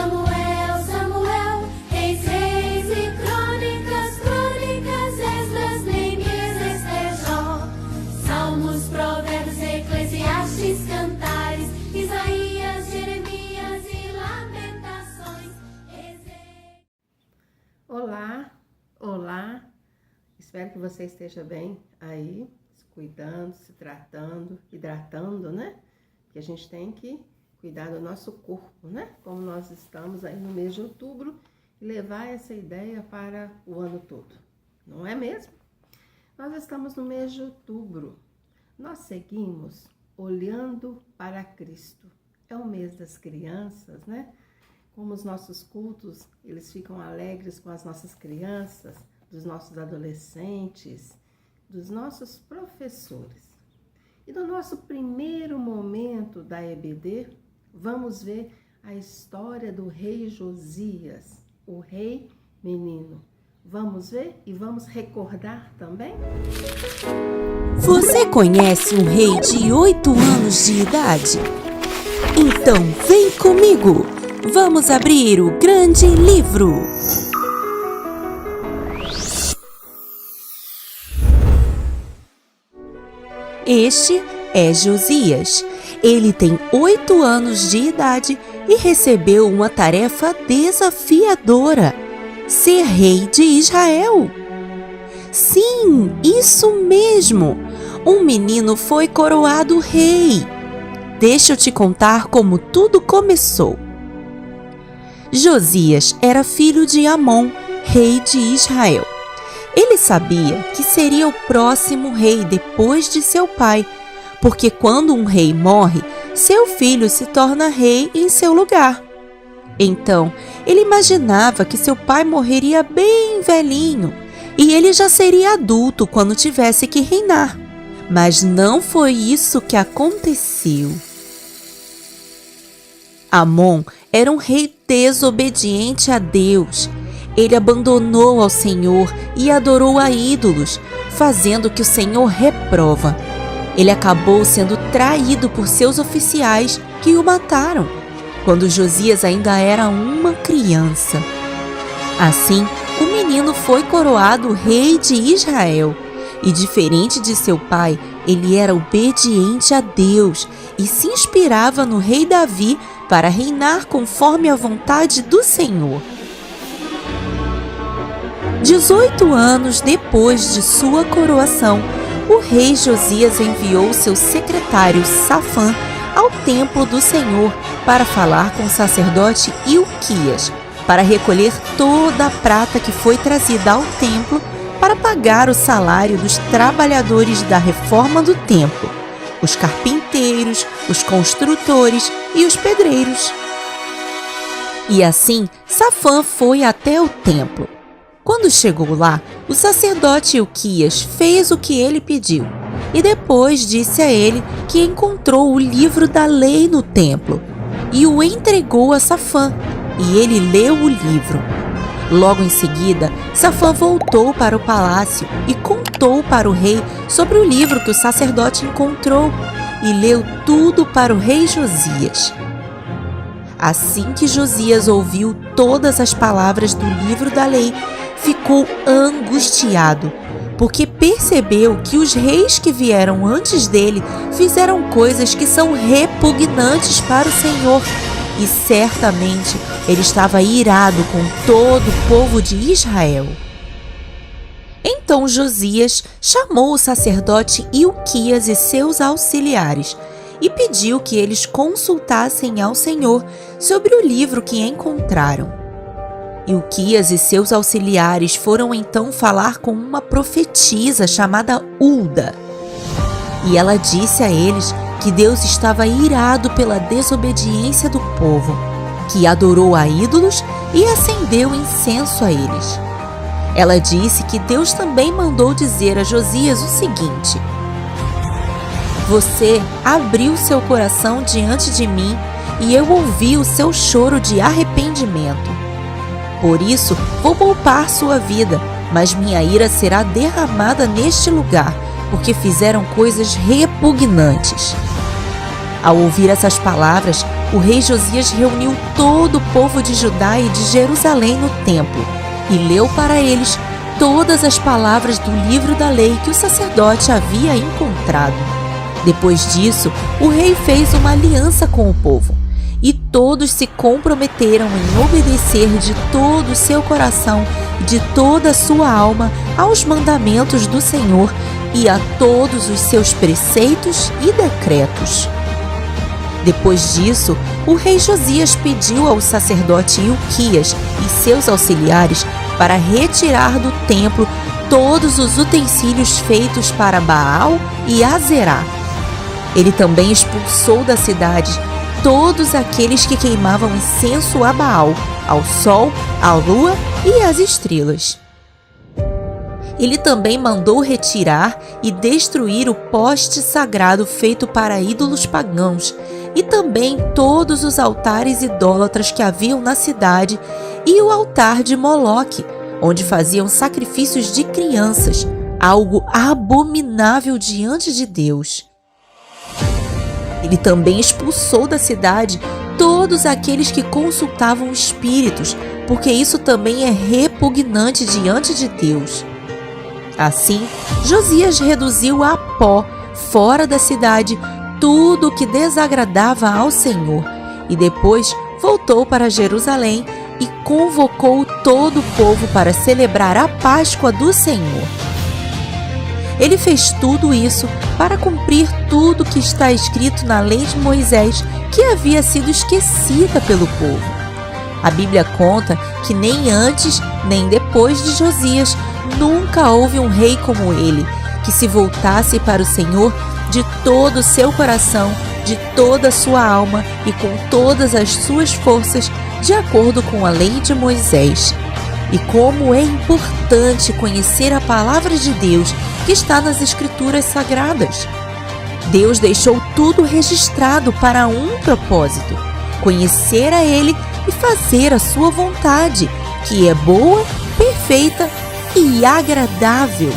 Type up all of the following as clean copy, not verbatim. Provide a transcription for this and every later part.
Samuel, Samuel, Reis, Reis e Crônicas, Crônicas, Esdras, Neemias, Ester, Jó, Salmos, Provérbios, Eclesiastes, Cantares, Isaías, Jeremias e Lamentações. Olá, olá, espero que você esteja bem aí, se cuidando, se tratando, hidratando, né? Que a gente tem que cuidar do nosso corpo, né? Como nós estamos aí no mês de outubro, e levar essa ideia para o ano todo, não é mesmo? Nós estamos no mês de outubro, nós seguimos olhando para Cristo. É o mês das crianças, né? Como os nossos cultos, eles ficam alegres com as nossas crianças, dos nossos adolescentes, dos nossos professores. E no nosso primeiro momento da EBD, vamos ver a história do rei Josias, o rei menino. Vamos ver e vamos recordar também? Você conhece um rei de 8 anos de idade? Então vem comigo! Vamos abrir o grande livro! Este é Josias. Ele tem 8 anos de idade e recebeu uma tarefa desafiadora: ser rei de Israel. Sim, isso mesmo! Um menino foi coroado rei. Deixa eu te contar como tudo começou. Josias era filho de Amon, rei de Israel. Ele sabia que seria o próximo rei depois de seu pai, porque quando um rei morre, seu filho se torna rei em seu lugar. Então, ele imaginava que seu pai morreria bem velhinho e ele já seria adulto quando tivesse que reinar. Mas não foi isso que aconteceu. Amon era um rei desobediente a Deus. Ele abandonou ao Senhor e adorou a ídolos, fazendo o que o Senhor reprova. Ele acabou sendo traído por seus oficiais, que o mataram, quando Josias ainda era uma criança. Assim, o menino foi coroado rei de Israel. E diferente de seu pai, ele era obediente a Deus e se inspirava no rei Davi para reinar conforme a vontade do Senhor. 18 anos depois de sua coroação, o rei Josias enviou seu secretário Safã ao templo do Senhor para falar com o sacerdote Ilquias, para recolher toda a prata que foi trazida ao templo para pagar o salário dos trabalhadores da reforma do templo, os carpinteiros, os construtores e os pedreiros. E assim, Safã foi até o templo. Quando chegou lá, o sacerdote Ilquias fez o que ele pediu e depois disse a ele que encontrou o livro da lei no templo e o entregou a Safã, e ele leu o livro. Logo em seguida, Safã voltou para o palácio e contou para o rei sobre o livro que o sacerdote encontrou e leu tudo para o rei Josias. Assim que Josias ouviu todas as palavras do livro da lei, ficou angustiado, porque percebeu que os reis que vieram antes dele fizeram coisas que são repugnantes para o Senhor, e certamente ele estava irado com todo o povo de Israel. Então Josias chamou o sacerdote Ilquias e seus auxiliares e pediu que eles consultassem ao Senhor sobre o livro que encontraram. Ilquias e seus auxiliares foram então falar com uma profetisa chamada Hulda. E ela disse a eles que Deus estava irado pela desobediência do povo, que adorou a ídolos e acendeu incenso a eles. Ela disse que Deus também mandou dizer a Josias o seguinte: Você abriu seu coração diante de mim e eu ouvi o seu choro de arrependimento. Por isso, vou poupar sua vida, mas minha ira será derramada neste lugar, porque fizeram coisas repugnantes. Ao ouvir essas palavras, o rei Josias reuniu todo o povo de Judá e de Jerusalém no templo e leu para eles todas as palavras do livro da lei que o sacerdote havia encontrado. Depois disso, o rei fez uma aliança com o povo e todos se comprometeram em obedecer de todo o seu coração e de toda a sua alma aos mandamentos do Senhor e a todos os seus preceitos e decretos. Depois disso, o rei Josias pediu ao sacerdote Ilquias e seus auxiliares para retirar do templo todos os utensílios feitos para Baal e Azerá. Ele também expulsou da cidade todos aqueles que queimavam incenso a Baal, ao sol, à lua e às estrelas. Ele também mandou retirar e destruir o poste sagrado feito para ídolos pagãos e também todos os altares idólatras que haviam na cidade e o altar de Moloque, onde faziam sacrifícios de crianças, algo abominável diante de Deus. Ele também expulsou da cidade todos aqueles que consultavam espíritos, porque isso também é repugnante diante de Deus. Assim, Josias reduziu a pó, fora da cidade, tudo o que desagradava ao Senhor, e depois voltou para Jerusalém e convocou todo o povo para celebrar a Páscoa do Senhor. Ele fez tudo isso para cumprir tudo que está escrito na lei de Moisés, que havia sido esquecida pelo povo. A Bíblia conta que nem antes nem depois de Josias nunca houve um rei como ele, que se voltasse para o Senhor de todo o seu coração, de toda a sua alma e com todas as suas forças, de acordo com a lei de Moisés. E como é importante conhecer a palavra de Deus que está nas Escrituras Sagradas. Deus deixou tudo registrado para um propósito: conhecer a Ele e fazer a sua vontade, que é boa, perfeita e agradável.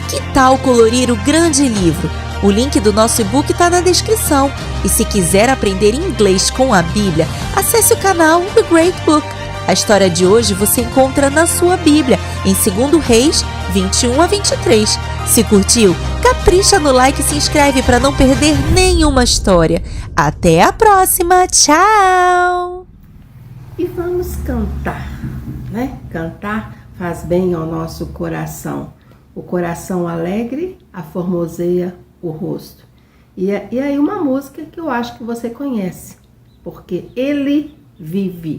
Que tal colorir o grande livro? O link do nosso e-book está na descrição. E se quiser aprender inglês com a Bíblia, acesse o canal The Great Book. A história de hoje você encontra na sua Bíblia, em 2 Reis 21 a 23. Se curtiu, capricha no like e se inscreve para não perder nenhuma história. Até a próxima, tchau! E vamos cantar, né? Cantar faz bem ao nosso coração. O coração alegre aformoseia o rosto. E aí uma música que eu acho que você conhece, porque Ele vive.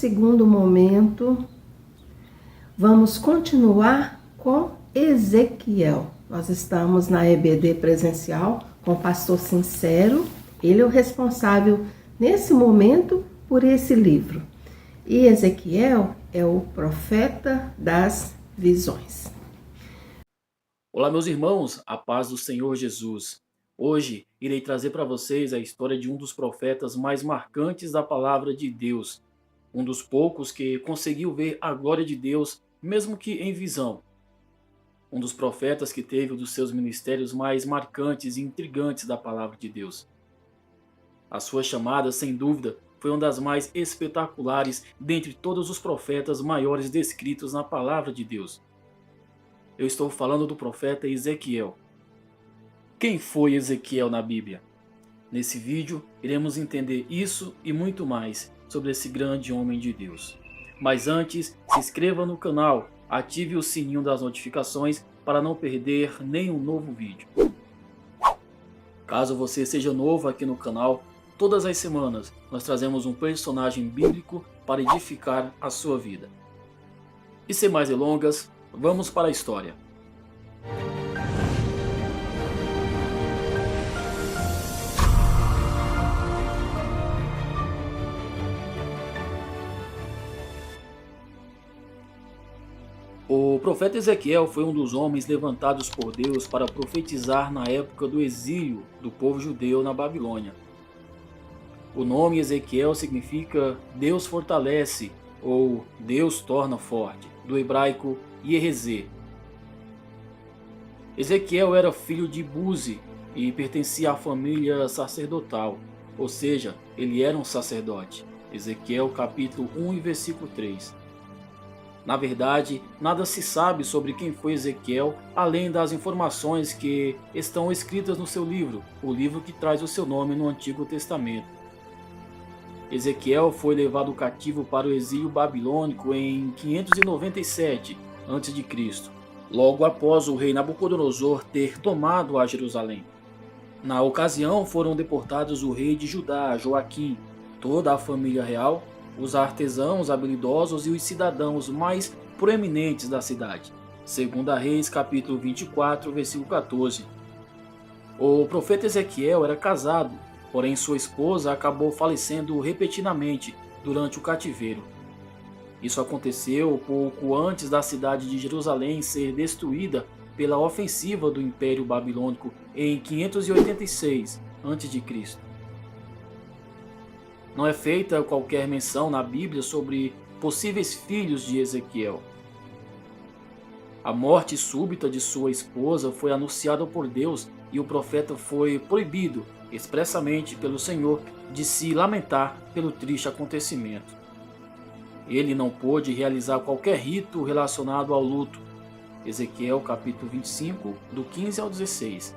segundo momento, vamos continuar com Ezequiel. Nós estamos na EBD presencial com o pastor Sincero. Ele é o responsável, nesse momento, por esse livro. E Ezequiel é o profeta das visões. Olá, meus irmãos, a paz do Senhor Jesus. Hoje irei trazer para vocês a história de um dos profetas mais marcantes da palavra de Deus. Um dos poucos que conseguiu ver a glória de Deus, mesmo que em visão. Um dos profetas que teve um dos seus ministérios mais marcantes e intrigantes da palavra de Deus. A sua chamada, sem dúvida, foi uma das mais espetaculares dentre todos os profetas maiores descritos na palavra de Deus. Eu estou falando do profeta Ezequiel. Quem foi Ezequiel na Bíblia? Nesse vídeo, iremos entender isso e muito mais sobre esse grande homem de Deus. Mas antes, se inscreva no canal, ative o sininho das notificações para não perder nenhum novo vídeo. Caso você seja novo aqui no canal, todas as semanas nós trazemos um personagem bíblico para edificar a sua vida. E sem mais delongas, vamos para a história. O profeta Ezequiel foi um dos homens levantados por Deus para profetizar na época do exílio do povo judeu na Babilônia. O nome Ezequiel significa Deus fortalece ou Deus torna forte, do hebraico Yehezê. Ezequiel era filho de Buzi e pertencia à família sacerdotal, ou seja, ele era um sacerdote. Ezequiel capítulo 1 e versículo 3. Na verdade, nada se sabe sobre quem foi Ezequiel, além das informações que estão escritas no seu livro, o livro que traz o seu nome no Antigo Testamento. Ezequiel foi levado cativo para o exílio babilônico em 597 a.C., logo após o rei Nabucodonosor ter tomado a Jerusalém. Na ocasião foram deportados o rei de Judá, Joaquim, toda a família real, os artesãos habilidosos e os cidadãos mais proeminentes da cidade. 2 Reis, capítulo 24, versículo 14. O profeta Ezequiel era casado, porém sua esposa acabou falecendo repentinamente durante o cativeiro. Isso aconteceu pouco antes da cidade de Jerusalém ser destruída pela ofensiva do Império Babilônico em 586 a.C. Não é feita qualquer menção na Bíblia sobre possíveis filhos de Ezequiel. A morte súbita de sua esposa foi anunciada por Deus e o profeta foi proibido expressamente pelo Senhor de se lamentar pelo triste acontecimento. Ele não pôde realizar qualquer rito relacionado ao luto. Ezequiel capítulo 25, do 15 ao 16.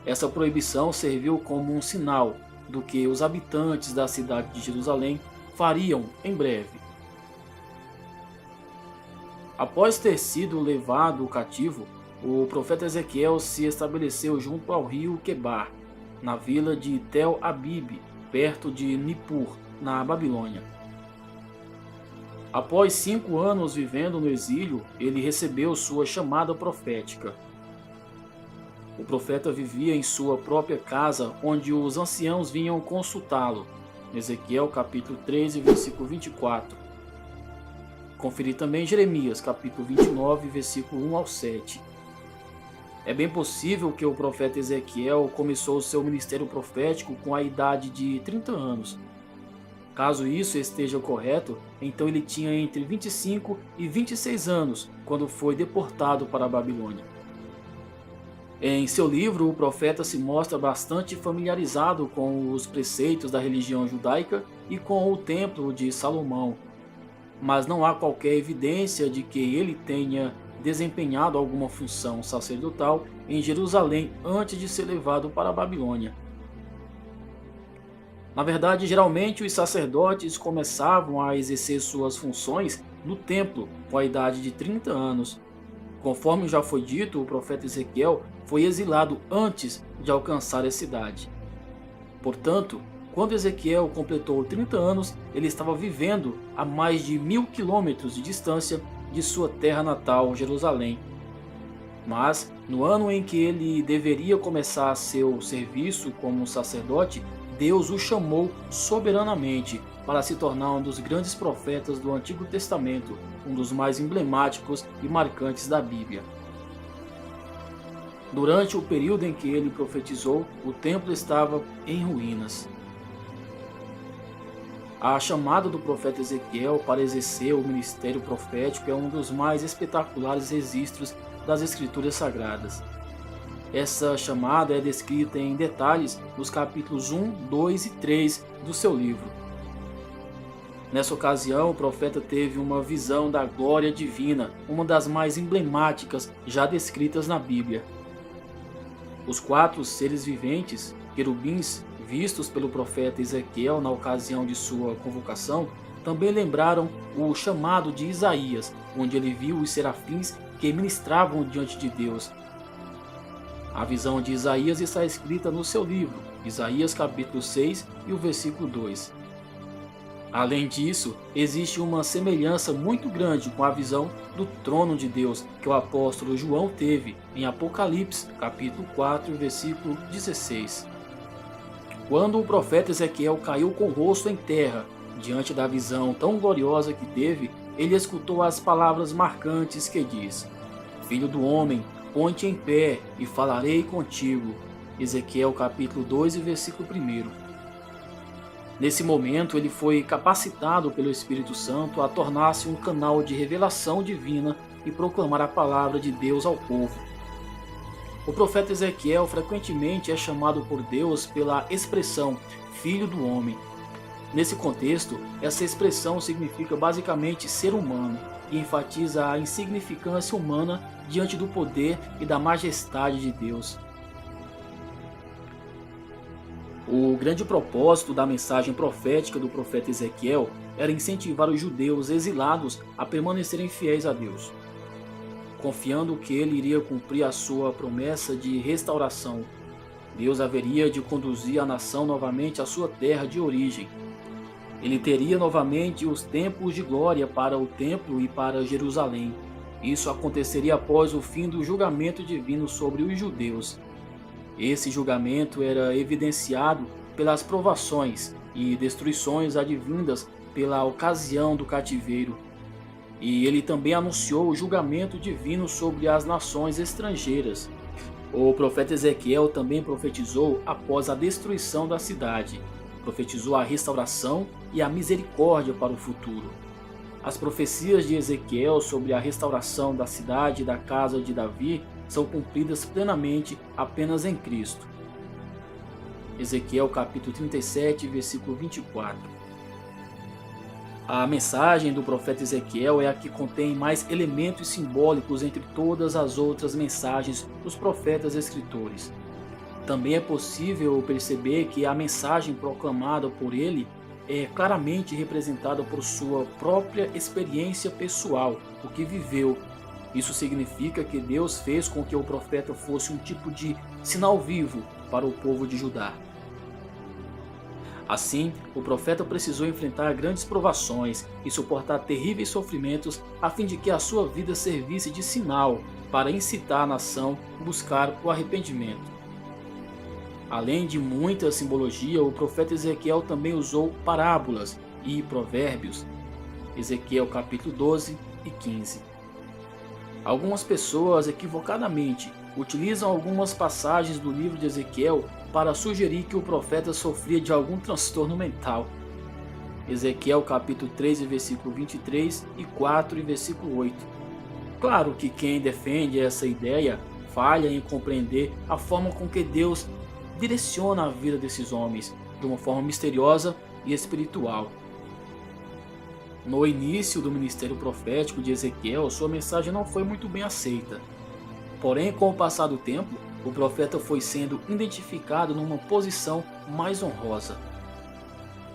Essa proibição serviu como um sinal do que os habitantes da cidade de Jerusalém fariam em breve. Após ter sido levado cativo, o profeta Ezequiel se estabeleceu junto ao rio Quebar, na vila de Tel Abib, perto de Nippur, na Babilônia. Após 5 anos vivendo no exílio, ele recebeu sua chamada profética. O profeta vivia em sua própria casa, onde os anciãos vinham consultá-lo. Ezequiel capítulo 13, versículo 24. Conferi também Jeremias capítulo 29, versículo 1 ao 7. É bem possível que o profeta Ezequiel começou seu ministério profético com a idade de 30 anos. Caso isso esteja correto, então ele tinha entre 25 e 26 anos quando foi deportado para a Babilônia. Em seu livro, o profeta se mostra bastante familiarizado com os preceitos da religião judaica e com o templo de Salomão, mas não há qualquer evidência de que ele tenha desempenhado alguma função sacerdotal em Jerusalém antes de ser levado para a Babilônia. Na verdade, geralmente os sacerdotes começavam a exercer suas funções no templo com a idade de 30 anos. Conforme já foi dito, o profeta Ezequiel foi exilado antes de alcançar essa idade. Portanto, Quando Ezequiel completou 30 anos, ele estava vivendo a mais de 1000 quilômetros de distância de sua terra natal, Jerusalém. Mas, no ano em que ele deveria começar seu serviço como sacerdote, Deus o chamou soberanamente para se tornar um dos grandes profetas do Antigo Testamento, um dos mais emblemáticos e marcantes da Bíblia. Durante o período em que ele profetizou, o templo estava em ruínas. A chamada do profeta Ezequiel para exercer o ministério profético é um dos mais espetaculares registros das Escrituras Sagradas. Essa chamada é descrita em detalhes nos capítulos 1, 2 e 3 do seu livro. Nessa ocasião, o profeta teve uma visão da glória divina, uma das mais emblemáticas já descritas na Bíblia. Os 4 seres viventes, querubins, vistos pelo profeta Ezequiel na ocasião de sua convocação, também lembraram o chamado de Isaías, onde ele viu os serafins que ministravam diante de Deus. A visão de Isaías está escrita no seu livro, Isaías capítulo 6 e o versículo 2. Além disso, existe uma semelhança muito grande com a visão do trono de Deus que o apóstolo João teve em Apocalipse capítulo 4, versículo 16. Quando o profeta Ezequiel caiu com o rosto em terra, diante da visão tão gloriosa que teve, ele escutou as palavras marcantes que diz: Filho do homem, põe-te em pé e falarei contigo. Ezequiel capítulo 2 e versículo 1. Nesse momento ele foi capacitado pelo Espírito Santo a tornar-se um canal de revelação divina e proclamar a palavra de Deus ao povo. O profeta Ezequiel frequentemente é chamado por Deus pela expressão Filho do Homem. Nesse contexto, essa expressão significa basicamente ser humano e enfatiza a insignificância humana diante do poder e da majestade de Deus. O grande propósito da mensagem profética do profeta Ezequiel era incentivar os judeus exilados a permanecerem fiéis a Deus, confiando que ele iria cumprir a sua promessa de restauração. Deus haveria de conduzir a nação novamente à sua terra de origem. Ele teria novamente os templos de glória para o templo e para Jerusalém. Isso aconteceria após o fim do julgamento divino sobre os judeus. Esse julgamento era evidenciado pelas provações e destruições advindas pela ocasião do cativeiro. E ele também anunciou o julgamento divino sobre as nações estrangeiras. O profeta Ezequiel também profetizou após a destruição da cidade. Profetizou a restauração e a misericórdia para o futuro. As profecias de Ezequiel sobre a restauração da cidade e da casa de Davi são cumpridas plenamente apenas em Cristo. Ezequiel capítulo 37, versículo 24. A mensagem do profeta Ezequiel é a que contém mais elementos simbólicos entre todas as outras mensagens dos profetas escritores. Também é possível perceber que a mensagem proclamada por ele é claramente representada por sua própria experiência pessoal, o que viveu. Isso significa que Deus fez com que o profeta fosse um tipo de sinal vivo para o povo de Judá. Assim, o profeta precisou enfrentar grandes provações e suportar terríveis sofrimentos a fim de que a sua vida servisse de sinal para incitar a nação a buscar o arrependimento. Além de muita simbologia, o profeta Ezequiel também usou parábolas e provérbios. Ezequiel capítulo 12 e 15. Algumas pessoas equivocadamente utilizam algumas passagens do livro de Ezequiel para sugerir que o profeta sofria de algum transtorno mental. Ezequiel capítulo 3, versículo 23 e 4 e versículo 8. Claro que quem defende essa ideia falha em compreender a forma com que Deus direciona a vida desses homens, de uma forma misteriosa e espiritual. No início do ministério profético de Ezequiel, sua mensagem não foi muito bem aceita. Porém, com o passar do tempo, o profeta foi sendo identificado numa posição mais honrosa.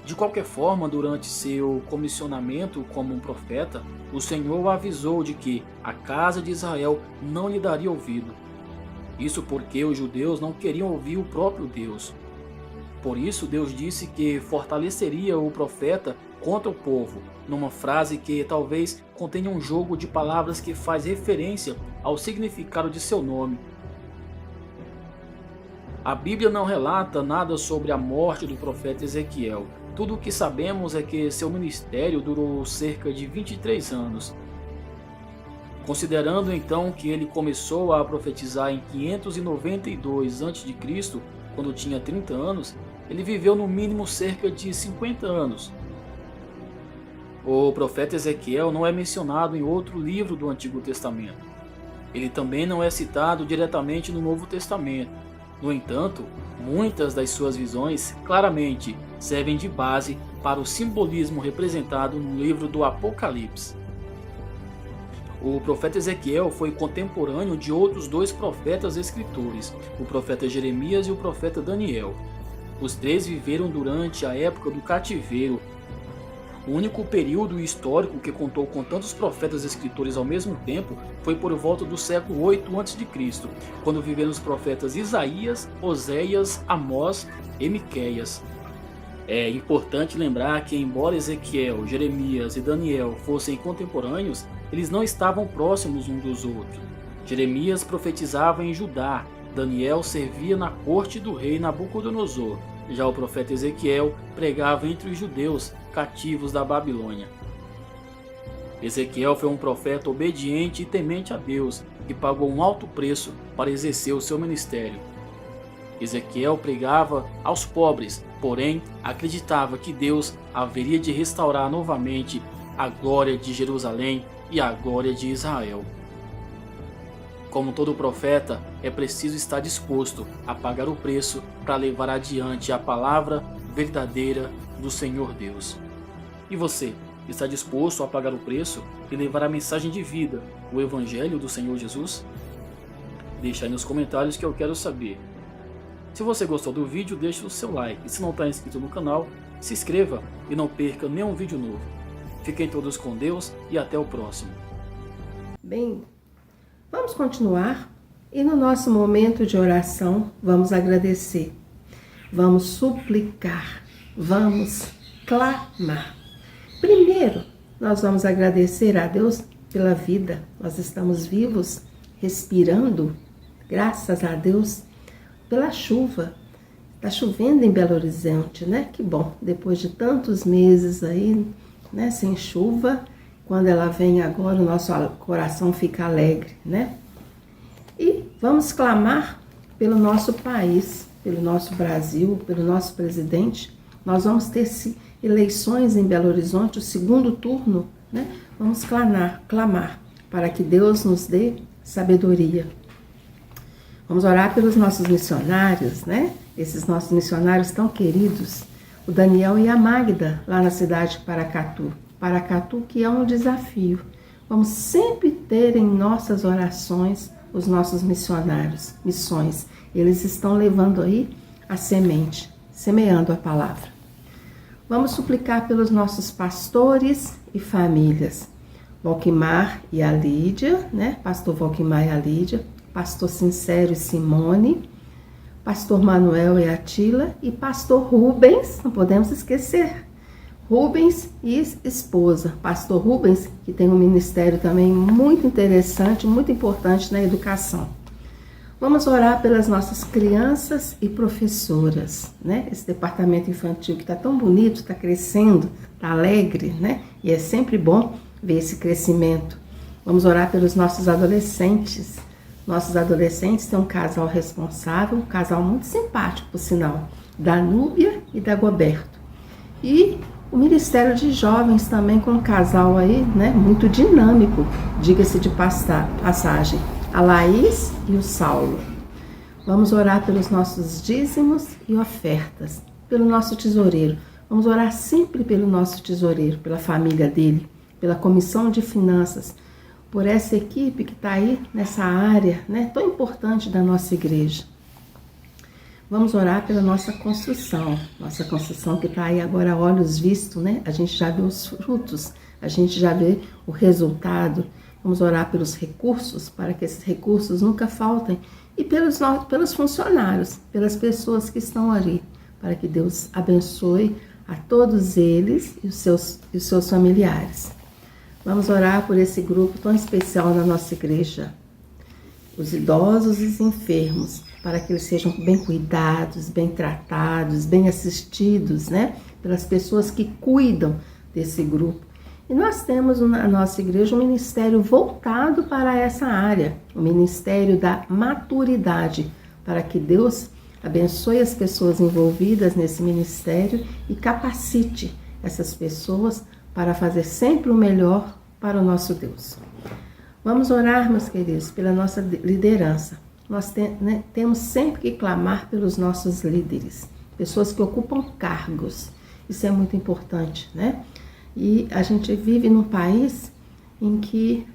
De qualquer forma, durante seu comissionamento como um profeta, o Senhor o avisou de que a casa de Israel não lhe daria ouvido. Isso porque os judeus não queriam ouvir o próprio Deus. Por isso, Deus disse que fortaleceria o profeta contra o povo, numa frase que talvez contenha um jogo de palavras que faz referência ao significado de seu nome. A Bíblia não relata nada sobre a morte do profeta Ezequiel. Tudo o que sabemos é que seu ministério durou cerca de 23 anos. Considerando então que ele começou a profetizar em 592 a.C., quando tinha 30 anos, ele viveu no mínimo cerca de 50 anos. O profeta Ezequiel não é mencionado em outro livro do Antigo Testamento. Ele também não é citado diretamente no Novo Testamento. No entanto, muitas das suas visões claramente servem de base para o simbolismo representado no livro do Apocalipse. O profeta Ezequiel foi contemporâneo de outros dois profetas escritores, o profeta Jeremias e o profeta Daniel. Os três viveram durante a época do cativeiro. O único período histórico que contou com tantos profetas escritores ao mesmo tempo foi por volta do século 8 a.C., quando viveram os profetas Isaías, Oséias, Amós e Miqueias. É importante lembrar que, embora Ezequiel, Jeremias e Daniel fossem contemporâneos, eles não estavam próximos uns dos outros. Jeremias profetizava em Judá, Daniel servia na corte do rei Nabucodonosor. Já o profeta Ezequiel pregava entre os judeus cativos da Babilônia. Ezequiel foi um profeta obediente e temente a Deus, que pagou um alto preço para exercer o seu ministério. Ezequiel pregava aos pobres, porém acreditava que Deus haveria de restaurar novamente a glória de Jerusalém e a glória de Israel. Como todo profeta, é preciso estar disposto a pagar o preço para levar adiante a palavra verdadeira do Senhor Deus. E você, está disposto a pagar o preço e levar a mensagem de vida, o Evangelho do Senhor Jesus? Deixa aí nos comentários que eu quero saber. Se você gostou do vídeo, deixe o seu like. E se não está inscrito no canal, se inscreva e não perca nenhum vídeo novo. Fiquem todos com Deus e até o próximo. Bem, vamos continuar e no nosso momento de oração vamos agradecer, vamos suplicar, vamos clamar. Primeiro, nós vamos agradecer a Deus pela vida. Nós estamos vivos, respirando, graças a Deus, pela chuva. Está chovendo em Belo Horizonte, né? Que bom, depois de tantos meses aí, né, sem chuva, quando ela vem agora, o nosso coração fica alegre, né? E vamos clamar pelo nosso país, pelo nosso Brasil, pelo nosso presidente. Nós vamos ter eleições em Belo Horizonte, o segundo turno, né? Vamos clamar para que Deus nos dê sabedoria. Vamos orar pelos nossos missionários, né? Esses nossos missionários tão queridos, o Daniel e a Magda, lá na cidade de Paracatu. Paracatu, que é um desafio. Vamos sempre ter em nossas orações os nossos missionários, missões. Eles estão levando aí a semente, semeando a palavra. Vamos suplicar pelos nossos pastores e famílias. Volquimar e a Lídia, né? Pastor Volquimar e a Lídia, pastor Sincero e Simone, pastor Manuel e Atila e pastor Rubens, não podemos esquecer, Rubens e esposa, pastor Rubens, que tem um ministério também muito interessante, muito importante na educação. Vamos orar pelas nossas crianças e professoras, né? Esse departamento infantil que está tão bonito, está crescendo, está alegre, né? E é sempre bom ver esse crescimento. Vamos orar pelos nossos adolescentes. Nossos adolescentes têm um casal responsável, um casal muito simpático, por sinal, da Núbia e da Goberto. E o Ministério de Jovens também com um casal aí, né, muito dinâmico, diga-se de passagem, a Laís e o Saulo. Vamos orar pelos nossos dízimos e ofertas, pelo nosso tesoureiro. Vamos orar sempre pelo nosso tesoureiro, pela família dele, pela comissão de finanças, por essa equipe que está aí nessa área, né, tão importante da nossa igreja. Vamos orar pela nossa construção que está aí agora a olhos vistos, né? A gente já vê os frutos, a gente já vê o resultado. Vamos orar pelos recursos, para que esses recursos nunca faltem, e pelos funcionários, pelas pessoas que estão ali, para que Deus abençoe a todos eles e os seus familiares. Vamos orar por esse grupo tão especial na nossa igreja, os idosos e os enfermos, para que eles sejam bem cuidados, bem tratados, bem assistidos, né? Pelas pessoas que cuidam desse grupo. E nós temos na nossa igreja um ministério voltado para essa área, o ministério da maturidade, para que Deus abençoe as pessoas envolvidas nesse ministério e capacite essas pessoas para fazer sempre o melhor para o nosso Deus. Vamos orar, meus queridos, pela nossa liderança. Nós temos sempre que clamar pelos nossos líderes, pessoas que ocupam cargos. Isso é muito importante, né? E a gente vive num país em que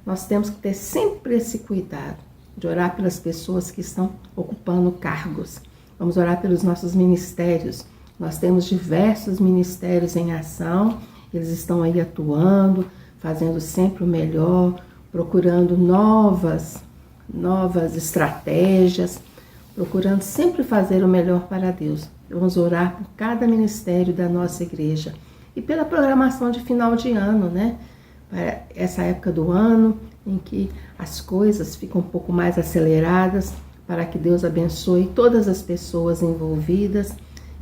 nós temos que ter sempre esse cuidado de orar pelas pessoas que estão ocupando cargos. Vamos orar pelos nossos ministérios. Nós temos diversos ministérios em ação, eles estão aí atuando, fazendo sempre o melhor, procurando novas estratégias, procurando sempre fazer o melhor para Deus. Vamos orar por cada ministério da nossa igreja e pela programação de final de ano, né? Para essa época do ano em que as coisas ficam um pouco mais aceleradas, para que Deus abençoe todas as pessoas envolvidas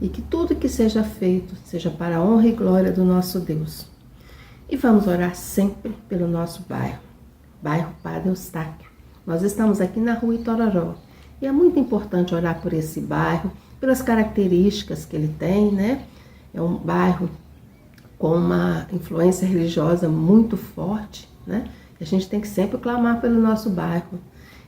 e que tudo que seja feito seja para a honra e glória do nosso Deus. E vamos orar sempre pelo nosso bairro Padre Eustáquio. Nós estamos aqui na rua Itororó e é muito importante orar por esse bairro, pelas características que ele tem, né? É um bairro com uma influência religiosa muito forte, né? E a gente tem que sempre clamar pelo nosso bairro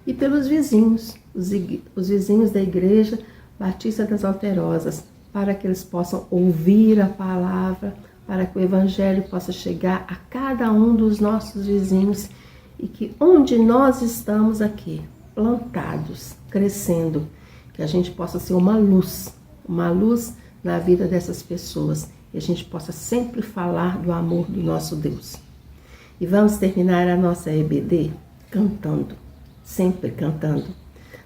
e pelos vizinhos, os vizinhos da Igreja Batista das Alterosas, para que eles possam ouvir a palavra, para que o Evangelho possa chegar a cada um dos nossos vizinhos e que onde nós estamos aqui, plantados, crescendo, que a gente possa ser uma luz na vida dessas pessoas e a gente possa sempre falar do amor do nosso Deus. E vamos terminar a nossa EBD cantando, sempre cantando.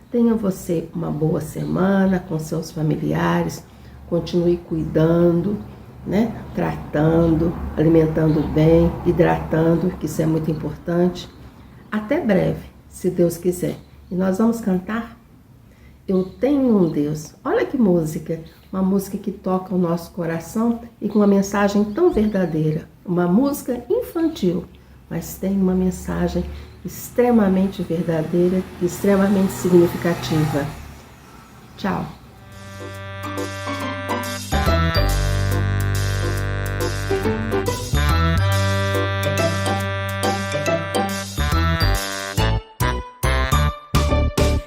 Tenha você uma boa semana com seus familiares, continue cuidando, né? Tratando, alimentando bem, hidratando, que isso é muito importante. Até breve, se Deus quiser. E nós vamos cantar Eu Tenho um Deus. Olha que música, uma música que toca o nosso coração e com uma mensagem tão verdadeira. Uma música infantil, mas tem uma mensagem extremamente verdadeira e extremamente significativa. Tchau.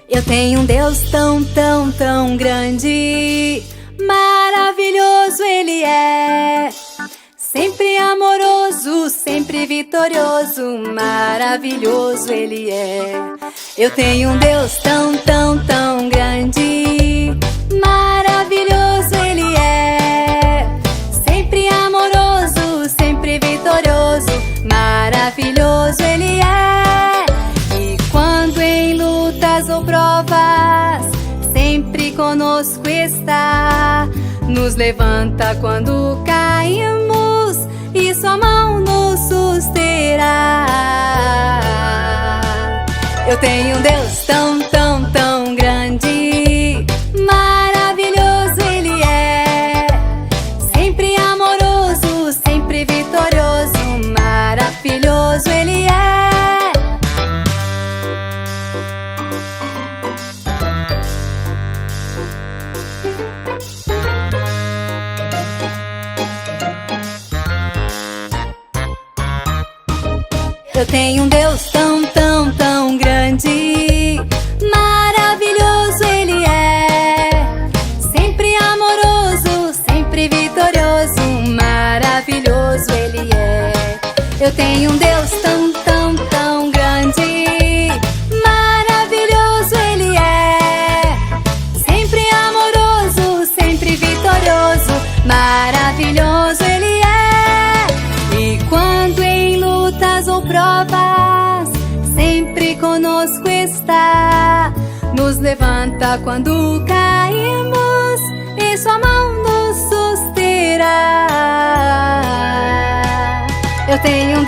Eu tenho um Deus tão, tão, tão grande, maravilhoso Ele é. Sempre amoroso, sempre vitorioso, maravilhoso Ele é. Eu tenho um Deus tão, tão, tão grande, maravilhoso Ele é. Sempre amoroso, sempre vitorioso, maravilhoso Ele é. E quando em lutas ou provas, sempre conosco está. Nos levanta quando caímos e sua mão nos susterá. Eu tenho um Deus tão, tão, tão grande, maravilhoso Ele é. Sempre amoroso, sempre vitorioso, maravilhoso Ele é. Eu tenho um Deus tão, tão, tão grande, maravilhoso Ele é. Sempre amoroso, sempre vitorioso, maravilhoso Ele é. Eu tenho um Deus tão, tão, tão grande, maravilhoso Ele é. Sempre amoroso, sempre vitorioso, maravilhoso Ele é. E quando em lutas ou provas, sempre conosco está. Nos levanta quando caímos e sua mão nos susterá. Eu tenho um